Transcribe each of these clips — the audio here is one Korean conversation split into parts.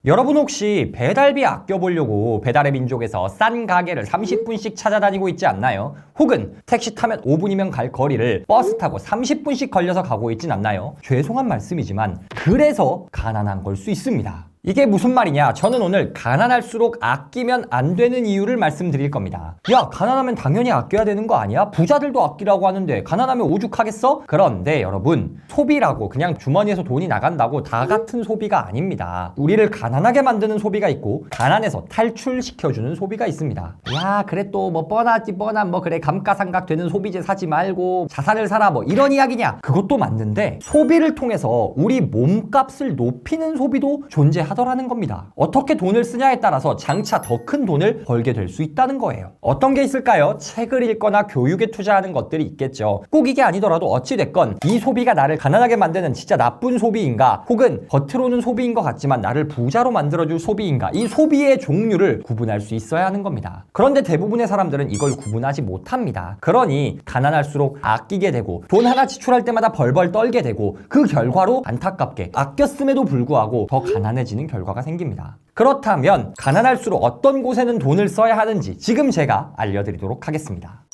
여러분 혹시 배달비 아껴보려고 배달의 민족에서 싼 가게를 30분씩 찾아다니고 있지 않나요? 혹은 택시 타면 5분이면 갈 거리를 버스 타고 30분씩 걸려서 가고 있진 않나요? 죄송한 말씀이지만 그래서 가난한 걸 수 있습니다. 이게 무슨 말이냐? 저는 오늘 가난할수록 아끼면 안 되는 이유를 말씀드릴 겁니다. 야, 가난하면 당연히 아껴야 되는 거 아니야? 부자들도 아끼라고 하는데 가난하면 오죽하겠어? 그런데 여러분, 소비라고 그냥 주머니에서 돈이 나간다고 다 같은 소비가 아닙니다. 우리를 가난하게 만드는 소비가 있고 가난에서 탈출시켜주는 소비가 있습니다. 야, 그래 또 뭐 뻔하지 뻔한 뭐 그래 감가상각 되는 소비재 사지 말고 자산을 사라 뭐 이런 이야기냐? 그것도 맞는데 소비를 통해서 우리 몸값을 높이는 소비도 하더라는 겁니다. 어떻게 돈을 쓰냐에 따라서 장차 더 큰 돈을 벌게 될 수 있다는 거예요. 어떤 게 있을까요? 책을 읽거나 교육에 투자하는 것들이 있겠죠. 꼭 이게 아니더라도 어찌됐건 이 소비가 나를 가난하게 만드는 진짜 나쁜 소비인가, 혹은 겉으로는 소비인 것 같지만 나를 부자로 만들어줄 소비인가, 이 소비의 종류를 구분할 수 있어야 하는 겁니다. 그런데 대부분의 사람들은 이걸 구분하지 못합니다. 그러니 가난할수록 아끼게 되고 돈 하나 지출할 때마다 벌벌 떨게 되고 그 결과로 안타깝게 아꼈음에도 불구하고 더 가난해지는 결과가 생깁니다. 그렇다면 가난할수록 어떤 곳에는 돈을 써야 하는지 지금 제가 알려드리도록 하겠습니다.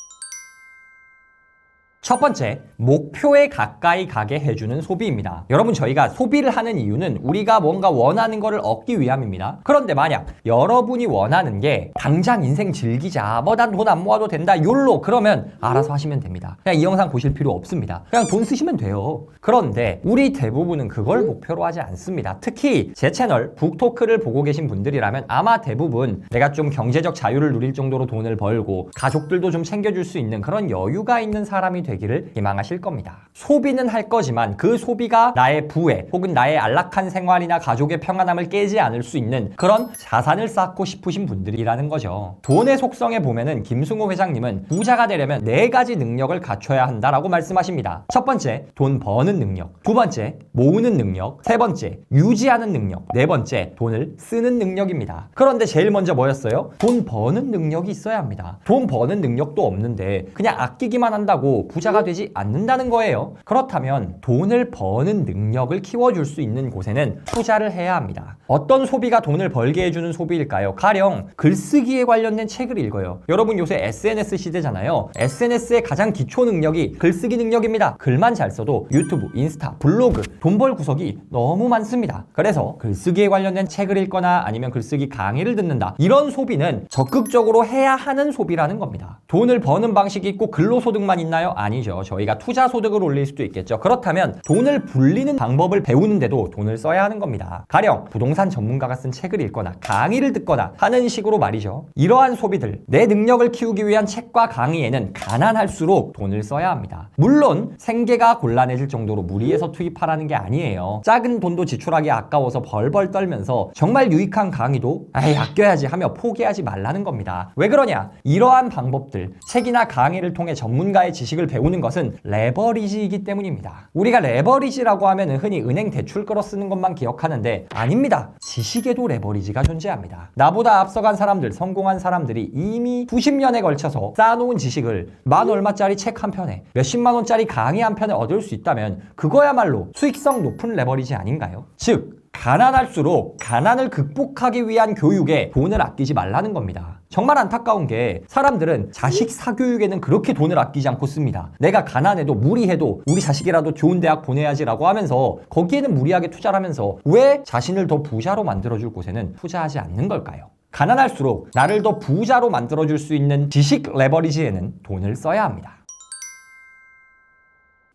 첫 번째, 목표에 가까이 가게 해주는 소비입니다. 여러분, 저희가 소비를 하는 이유는 우리가 뭔가 원하는 거를 얻기 위함입니다. 그런데 만약 여러분이 원하는 게 당장 인생 즐기자, 뭐 난 돈 안 모아도 된다, 욜로, 그러면 알아서 하시면 됩니다. 그냥 이 영상 보실 필요 없습니다. 그냥 돈 쓰시면 돼요. 그런데 우리 대부분은 그걸 목표로 하지 않습니다. 특히 제 채널 북토크를 보고 계신 분들이라면 아마 대부분 내가 좀 경제적 자유를 누릴 정도로 돈을 벌고 가족들도 좀 챙겨줄 수 있는 그런 여유가 있는 사람이 되기를 희망하실 겁니다. 소비는 할 거지만 그 소비가 나의 부에 혹은 나의 안락한 생활이나 가족의 평안함을 깨지 않을 수 있는 그런 자산을 쌓고 싶으신 분들이라는 거죠. 돈의 속성에 보면은 김승호 회장님은 부자가 되려면 4가지 능력을 갖춰야 한다라고 말씀하십니다. 첫 번째, 돈 버는 능력. 두 번째, 모으는 능력. 세 번째, 유지하는 능력. 네 번째, 돈을 쓰는 능력입니다. 그런데 제일 먼저 뭐였어요? 돈 버는 능력이 있어야 합니다. 돈 버는 능력도 없는데 그냥 아끼기만 한다고 부자가 되지 않는다는 거예요. 그렇다면 돈을 버는 능력을 키워줄 수 있는 곳에는 투자를 해야 합니다. 어떤 소비가 돈을 벌게 해주는 소비일까요? 가령 글쓰기에 관련된 책을 읽어요. 여러분, 요새 SNS 시대잖아요. SNS의 가장 기초 능력이 글쓰기 능력입니다. 글만 잘 써도 유튜브, 인스타, 블로그, 돈 벌 구석이 너무 많습니다. 그래서 글쓰기에 관련된 책을 읽거나 아니면 글쓰기 강의를 듣는다, 이런 소비는 적극적으로 해야 하는 소비라는 겁니다. 돈을 버는 방식이 꼭 근로소득만 있나요? 아니죠. 저희가 투자 소득을 올릴 수도 있겠죠. 그렇다면 돈을 불리는 방법을 배우는데도 돈을 써야 하는 겁니다. 가령 부동산 전문가가 쓴 책을 읽거나 강의를 듣거나 하는 식으로 말이죠. 이러한 소비들, 내 능력을 키우기 위한 책과 강의에는 가난할수록 돈을 써야 합니다. 물론 생계가 곤란해질 정도로 무리해서 투입하라는 게 아니에요. 작은 돈도 지출하기 아까워서 벌벌 떨면서 정말 유익한 강의도 아껴야지 하며 포기하지 말라는 겁니다. 왜 그러냐? 이러한 방법들, 책이나 강의를 통해 전문가의 지식을 배우는 것은 레버리지이기 때문입니다. 우리가 레버리지라고 하면 흔히 은행 대출 끌어 쓰는 것만 기억하는데 아닙니다. 지식에도 레버리지가 존재합니다. 나보다 앞서간 사람들, 성공한 사람들이 이미 수십 년에 걸쳐서 쌓아놓은 지식을 만 얼마짜리 책 한 편에, 몇십만 원짜리 강의 한 편에 얻을 수 있다면 그거야말로 수익성 높은 레버리지 아닌가요? 즉, 가난할수록 가난을 극복하기 위한 교육에 돈을 아끼지 말라는 겁니다. 정말 안타까운 게 사람들은 자식 사교육에는 그렇게 돈을 아끼지 않고 씁니다. 내가 가난해도 무리해도 우리 자식이라도 좋은 대학 보내야지라고 하면서 거기에는 무리하게 투자를 하면서 왜 자신을 더 부자로 만들어줄 곳에는 투자하지 않는 걸까요? 가난할수록 나를 더 부자로 만들어줄 수 있는 지식 레버리지에는 돈을 써야 합니다.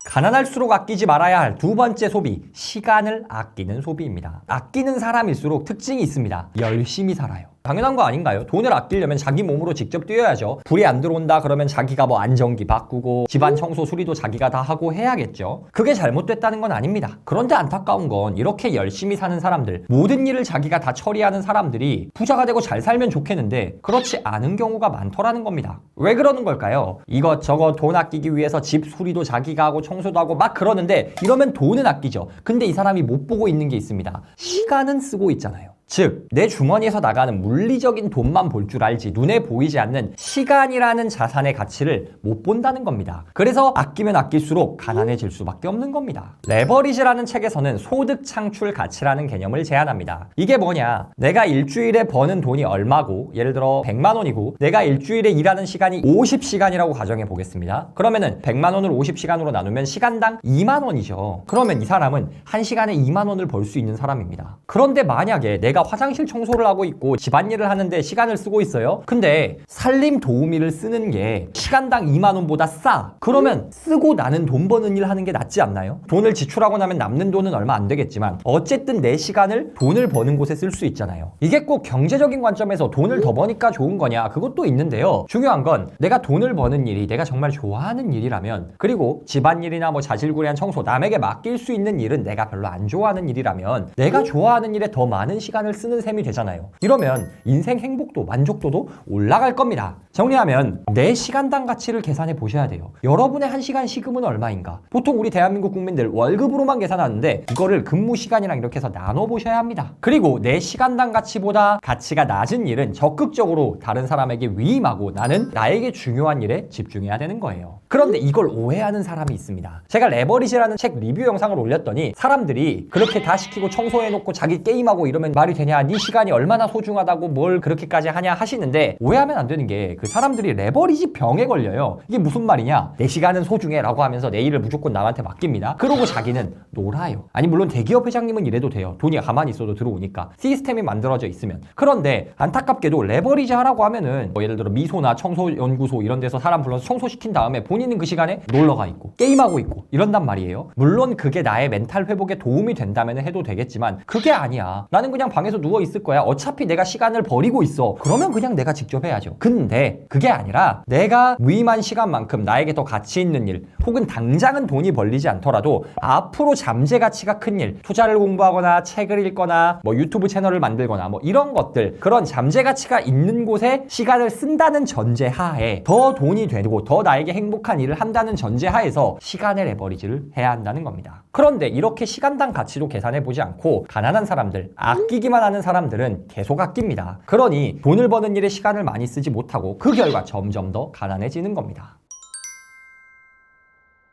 가난할수록 아끼지 말아야 할 두 번째 소비, 시간을 아끼는 소비입니다. 아끼는 사람일수록 특징이 있습니다. 열심히 살아요. 당연한 거 아닌가요? 돈을 아끼려면 자기 몸으로 직접 뛰어야죠. 불이 안 들어온다 그러면 자기가 뭐 안전기 바꾸고 집안 청소 수리도 자기가 다 하고 해야겠죠. 그게 잘못됐다는 건 아닙니다. 그런데 안타까운 건 이렇게 열심히 사는 사람들, 모든 일을 자기가 다 처리하는 사람들이 부자가 되고 잘 살면 좋겠는데 그렇지 않은 경우가 많더라는 겁니다. 왜 그러는 걸까요? 이것저것 돈 아끼기 위해서 집 수리도 자기가 하고 청소도 하고 막 그러는데 이러면 돈은 아끼죠. 근데 이 사람이 못 보고 있는 게 있습니다. 시간은 쓰고 있잖아요. 즉, 내 주머니에서 나가는 물리적인 돈만 볼 줄 알지 눈에 보이지 않는 시간이라는 자산의 가치를 못 본다는 겁니다. 그래서 아끼면 아낄수록 가난해질 수밖에 없는 겁니다. 레버리지라는 책에서는 소득 창출 가치라는 개념을 제안합니다. 이게 뭐냐? 내가 일주일에 버는 돈이 얼마고, 예를 들어 100만 원이고 내가 일주일에 일하는 시간이 50시간이라고 가정해 보겠습니다. 그러면은 100만 원을 50시간으로 나누면 시간당 2만 원이죠. 그러면 이 사람은 1시간에 2만 원을 벌 수 있는 사람입니다. 그런데 만약에 내가 화장실 청소를 하고 있고 집안일을 하는데 시간을 쓰고 있어요. 근데 살림 도우미를 쓰는 게 시간당 2만 원보다 싸. 그러면 쓰고 나는 돈 버는 일 하는 게 낫지 않나요? 돈을 지출하고 나면 남는 돈은 얼마 안 되겠지만 어쨌든 내 시간을 돈을 버는 곳에 쓸 수 있잖아요. 이게 꼭 경제적인 관점에서 돈을 더 버니까 좋은 거냐? 그것도 있는데요. 중요한 건 내가 돈을 버는 일이 내가 정말 좋아하는 일이라면, 그리고 집안일이나 뭐 자질구레한 청소, 남에게 맡길 수 있는 일은 내가 별로 안 좋아하는 일이라면 내가 좋아하는 일에 더 많은 시간을 쓰는 셈이 되잖아요. 이러면 인생 행복도 만족도도 올라갈 겁니다. 정리하면 내 시간당 가치를 계산해 보셔야 돼요. 여러분의 1시간 시급은 얼마인가? 보통 우리 대한민국 국민들 월급으로만 계산하는데 이거를 근무 시간이랑 이렇게 해서 나눠 보셔야 합니다. 그리고 내 시간당 가치보다 가치가 낮은 일은 적극적으로 다른 사람에게 위임하고 나는 나에게 중요한 일에 집중해야 되는 거예요. 그런데 이걸 오해하는 사람이 있습니다. 제가 레버리지라는 책 리뷰 영상을 올렸더니 사람들이 그렇게 다 시키고 청소해놓고 자기 게임하고 이러면 말이 되냐? 네 시간이 얼마나 소중하다고 뭘 그렇게까지 하냐 하시는데, 오해하면 안 되는 게 그 사람들이 레버리지 병에 걸려요. 이게 무슨 말이냐? 내 시간은 소중해 라고 하면서 내 일을 무조건 남한테 맡깁니다. 그러고 자기는 놀아요. 아니 물론 대기업 회장님은 이래도 돼요. 돈이 가만히 있어도 들어오니까, 시스템이 만들어져 있으면. 그런데 안타깝게도 레버리지 하라고 하면은 뭐 예를 들어 미소나 청소연구소 이런 데서 사람 불러서 청소시킨 다음에 본인은 그 시간에 놀러가 있고 게임하고 있고 이런단 말이에요. 물론 그게 나의 멘탈 회복에 도움이 된다면 해도 되겠지만 그게 아니야. 나는 그냥 방에서 누워 있을 거야. 어차피 내가 시간을 버리고 있어. 그러면 그냥 내가 직접 해야죠. 근데 그게 아니라 내가 위임한 시간만큼 나에게 더 가치 있는 일, 혹은 당장은 돈이 벌리지 않더라도 앞으로 잠재 가치가 큰 일, 투자를 공부하거나 책을 읽거나 뭐 유튜브 채널을 만들거나 뭐 이런 것들, 그런 잠재 가치가 있는 곳에 시간을 쓴다는 전제하에 더 돈이 되고 더 나에게 행복한 일을 한다는 전제하에서 시간의 레버리지를 해야 한다는 겁니다. 그런데 이렇게 시간당 가치도 계산해 보지 않고 가난한 사람들, 아끼기만 하는 사람들은 계속 아낍니다. 그러니 돈을 버는 일에 시간을 많이 쓰지 못하고 그 결과 점점 더 가난해지는 겁니다.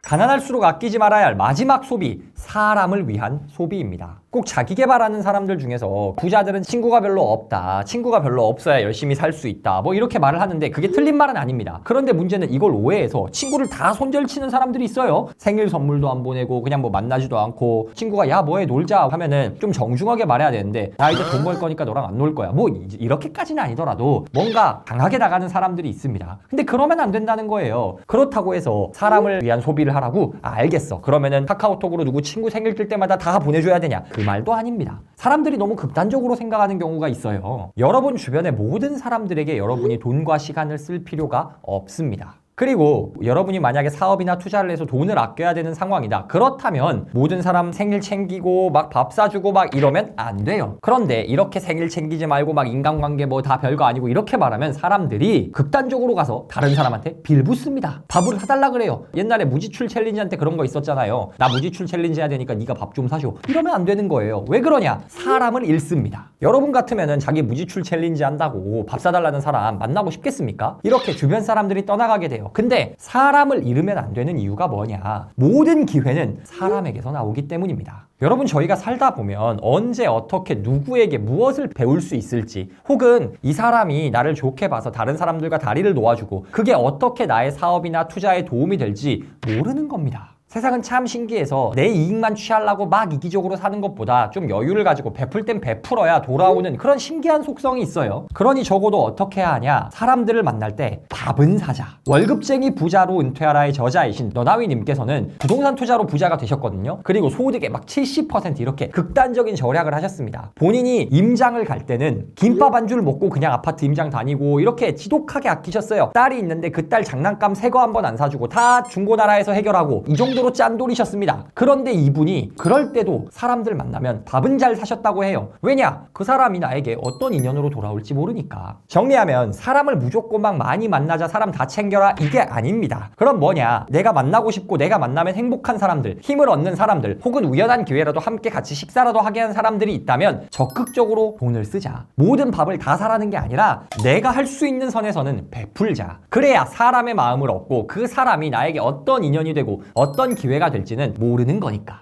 가난할수록 아끼지 말아야 할 마지막 소비, 사람을 위한 소비입니다. 꼭 자기 개발하는 사람들 중에서 부자들은 친구가 별로 없다, 친구가 별로 없어야 열심히 살 수 있다, 뭐 이렇게 말을 하는데 그게 틀린 말은 아닙니다. 그런데 문제는 이걸 오해해서 친구를 다 손절치는 사람들이 있어요. 생일 선물도 안 보내고 그냥 뭐 만나지도 않고, 친구가 야 뭐해 놀자 하면은 좀 정중하게 말해야 되는데 나 이제 돈 벌 거니까 너랑 안 놀 거야, 뭐 이렇게까지는 아니더라도 뭔가 강하게 나가는 사람들이 있습니다. 근데 그러면 안 된다는 거예요. 그렇다고 해서 사람을 위한 소비를 하라고? 알겠어. 그러면은 카카오톡으로 누구 친구 생일 뜰 때마다 다 보내줘야 되냐? 그 말도 아닙니다. 사람들이 너무 극단적으로 생각하는 경우가 있어요. 여러분 주변의 모든 사람들에게 여러분이 돈과 시간을 쓸 필요가 없습니다. 그리고 여러분이 만약에 사업이나 투자를 해서 돈을 아껴야 되는 상황이다. 그렇다면 모든 사람 생일 챙기고 막 밥 사주고 막 이러면 안 돼요. 그런데 이렇게 생일 챙기지 말고 막 인간관계 뭐 다 별거 아니고 이렇게 말하면 사람들이 극단적으로 가서 다른 사람한테 빌붙습니다. 밥을 사달라 그래요. 옛날에 무지출 챌린지한테 그런 거 있었잖아요. 나 무지출 챌린지 해야 되니까 네가 밥 좀 사줘. 이러면 안 되는 거예요. 왜 그러냐? 사람을 잃습니다. 여러분 같으면은 자기 무지출 챌린지 한다고 밥 사달라는 사람 만나고 싶겠습니까? 이렇게 주변 사람들이 떠나가게 돼요. 근데 사람을 잃으면 안 되는 이유가 뭐냐? 모든 기회는 사람에게서 나오기 때문입니다. 여러분, 저희가 살다 보면 언제 어떻게 누구에게 무엇을 배울 수 있을지, 혹은 이 사람이 나를 좋게 봐서 다른 사람들과 다리를 놓아주고 그게 어떻게 나의 사업이나 투자에 도움이 될지 모르는 겁니다. 세상은 참 신기해서 내 이익만 취하려고 막 이기적으로 사는 것보다 좀 여유를 가지고 베풀 땐 베풀어야 돌아오는 그런 신기한 속성이 있어요. 그러니 적어도 어떻게 해야 하냐? 사람들을 만날 때 밥은 사자. 월급쟁이 부자로 은퇴하라의 저자이신 너나위님께서는 부동산 투자로 부자가 되셨거든요. 그리고 소득의 막 70% 이렇게 극단적인 절약을 하셨습니다. 본인이 임장을 갈 때는 김밥 한 줄 먹고 그냥 아파트 임장 다니고 이렇게 지독하게 아끼셨어요. 딸이 있는데 그 딸 장난감 새 거 한 번 안 사주고 다 중고나라에서 해결하고, 이 정도 정도로 짠돌이셨습니다. 그런데 이분이 그럴 때도 사람들 만나면 밥은 잘 사셨다고 해요. 왜냐? 그 사람이 나에게 어떤 인연으로 돌아올지 모르니까. 정리하면 사람을 무조건 막 많이 만나자, 사람 다 챙겨라, 이게 아닙니다. 그럼 뭐냐? 내가 만나고 싶고 내가 만나면 행복한 사람들, 힘을 얻는 사람들, 혹은 우연한 기회라도 함께 같이 식사라도 하게 한 사람들이 있다면 적극적으로 돈을 쓰자. 모든 밥을 다 사라는 게 아니라 내가 할 수 있는 선에서는 베풀자. 그래야 사람의 마음을 얻고 그 사람이 나에게 어떤 인연이 되고 어떤 기회가 될지는 모르는 거니까.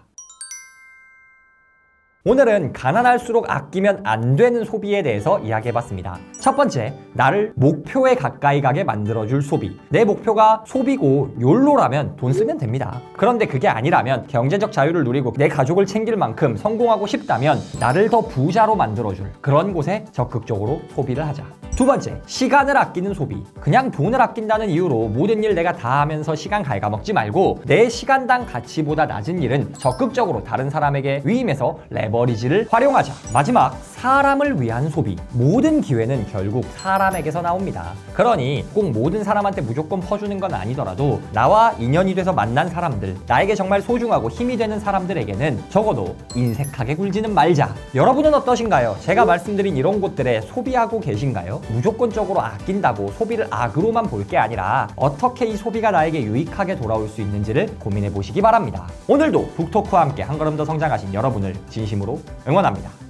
오늘은 가난할수록 아끼면 안 되는 소비에 대해서 이야기해봤습니다. 첫 번째, 나를 목표에 가까이 가게 만들어줄 소비. 내 목표가 소비고 욜로라면 돈 쓰면 됩니다. 그런데 그게 아니라면 경제적 자유를 누리고 내 가족을 챙길 만큼 성공하고 싶다면 나를 더 부자로 만들어줄 그런 곳에 적극적으로 소비를 하자. 두 번째, 시간을 아끼는 소비. 그냥 돈을 아낀다는 이유로 모든 일 내가 다 하면서 시간 갉아먹지 말고 내 시간당 가치보다 낮은 일은 적극적으로 다른 사람에게 위임해서 레버리지를 활용하자. 마지막, 사람을 위한 소비. 모든 기회는 결국 사람에게서 나옵니다. 그러니 꼭 모든 사람한테 무조건 퍼주는 건 아니더라도 나와 인연이 돼서 만난 사람들, 나에게 정말 소중하고 힘이 되는 사람들에게는 적어도 인색하게 굴지는 말자. 여러분은 어떠신가요? 제가 말씀드린 이런 곳들에 소비하고 계신가요? 무조건적으로 아낀다고 소비를 악으로만 볼 게 아니라 어떻게 이 소비가 나에게 유익하게 돌아올 수 있는지를 고민해 보시기 바랍니다. 오늘도 북토크와 함께 한 걸음 더 성장하신 여러분을 진심으로 응원합니다.